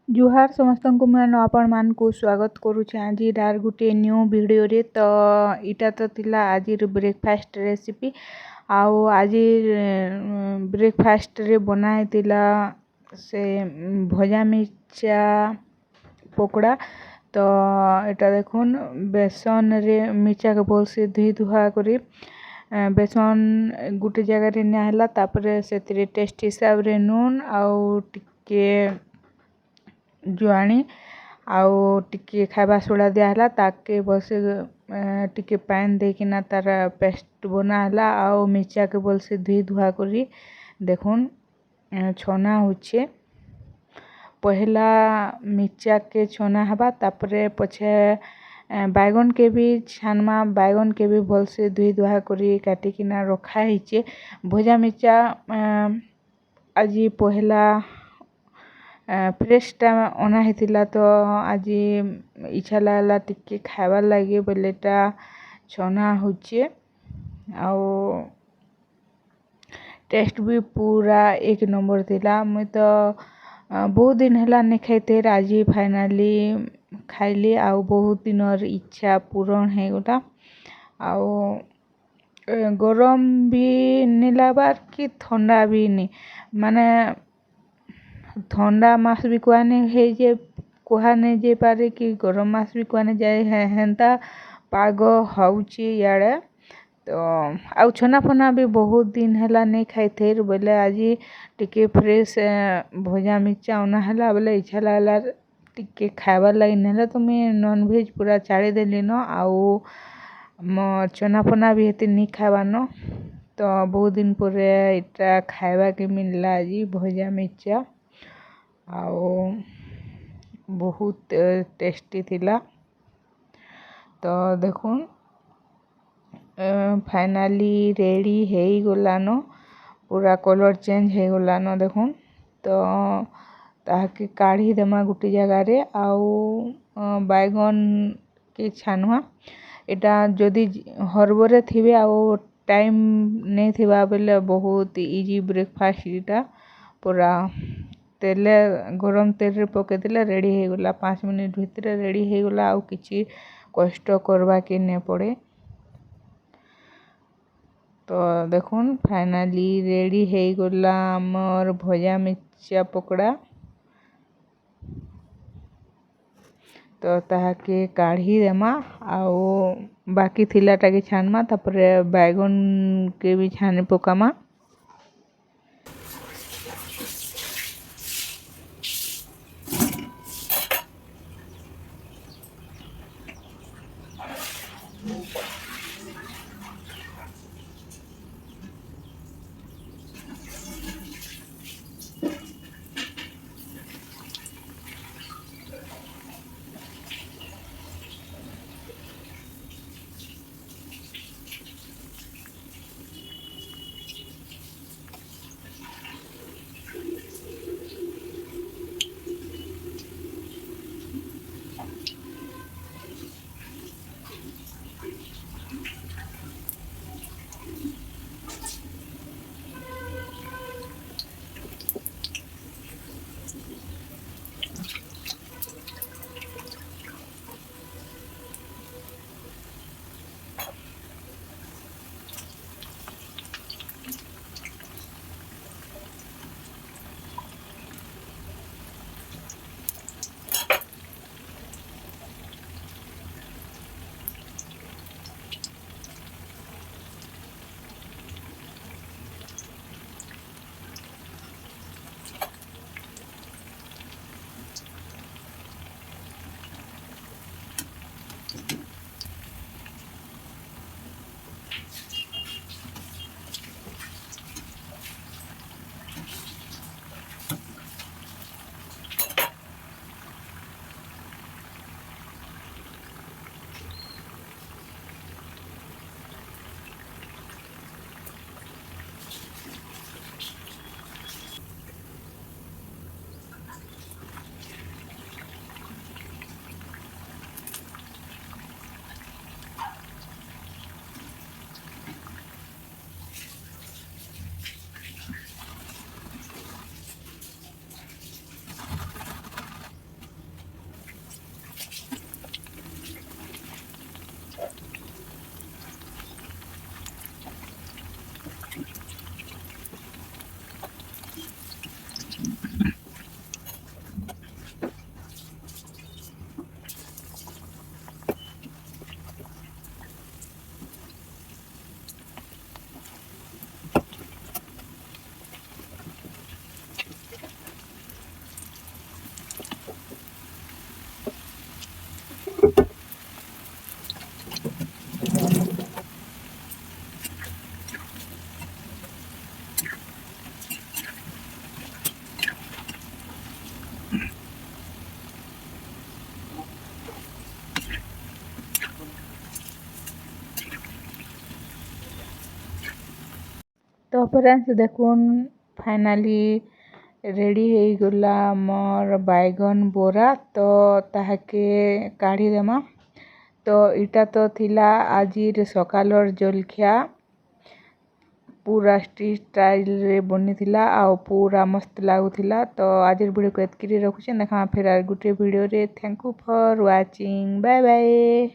जुहार समस्त को मैं आपण मान को स्वागत करुचे आज गोटे न्यू वीडियो रे। तो इटा तो थिला आज ब्रेकफास्ट रेसिपी आउ आज ब्रेकफास्ट रे बनाई थिला से भजा मिर्चा पकोड़ा। तो इटा देखुन बेसन रे मिर्चा के भल से धुई धुआ करी बेसन गोटे जगह रे नियाला तापरे से टेस्ट हिसाब रे नून आउ टिके जुआनी आउ टिके खाइबा सोडा दियाला ताके बसे टिके पान देकिना तार पेस्ट बनाला आउ मिर्चा के बोल से धुई धुआ करी देखुन छना होचे। पहला मिर्चा के छना हबा तापरे पछे बैगन के भी छानमा बैगन के भी भल से धुई धुआ करी काटिकिना रखा हिचे। भजा मिर्चा आज पहला फ्रेशटा अना हेतिला तो आज इच्छा लागला टिके खाइबार लगे बोलेटा छना होचे आउ टेस्ट भी पूरा एक नंबर थिला। मुई तो बहुत दिन हला नहीं खाइते आज फाइनली खाइली आउ बहुत दिन इच्छा पूरण है गोटा आउ गरम भी नहीं लागबार कि ठंडा भी नहीं माने ठंडा मास भी कुआने है जे कुहा नहीं जे पारे कि गरम मास भी कुआने जाए हेंता पाग हाउची याड़े। तो आउ छना फना भी बहुत दिन हला नहीं खाइथे बोले आज टिके फ्रेश भजा मिर्चा अना हला बोले इच्छा लागला टिके खाइबार लगे नेला तो मैं नॉन वेज पूरा छाड़ी देली न आउ छना फना भी हेते नहीं खाइबार न। तो बहुत दिन पर इटा खाइबा के मिलला आज भजा मिर्चा आउ बहुत टेस्टी थिला। तो देखुन फाइनली रेडी है गलान पूरा कलर चेंज है गलान देखुन। तो ताके काढ़ी देमा गोटे जगह रे आउ बैगन के छानुआ एटा जदि हरबरे थिबे आउ टाइम नहीं थिबा बेले बहुत इजी ब्रेकफास्ट इटा पूरा तेले गरम तेल रे पके देले रेडी हे गला 5 मिनट भीतर रेडी हे गला आउ किछि कष्ट करबा के नहीं पड़े। तो देखुन फाइनली रेडी हे गला हमर भजा मिर्चा पकोड़ा। तो ताके काढ़ी देमा आउ बाकी थिलाटा के छानमा तापरे बैगन के भी छानी पकामा। फ्रेंड्स देखुन फाइनाली रेडी ହେଇଗଲା मोर बैगन बोरा तो ताहाके काढ़ी देमा। तो इटा तो थिला आजिर सकालर जलखिया पूरा स्ट्रीट स्टाइल रे बनी थिला आ पूरा मस्त लागुथिला। तो आजिर वीडियो को एतकी रखुछे देखा फिर आर गुटे वीडियो रे। Thank you for watching bye bye.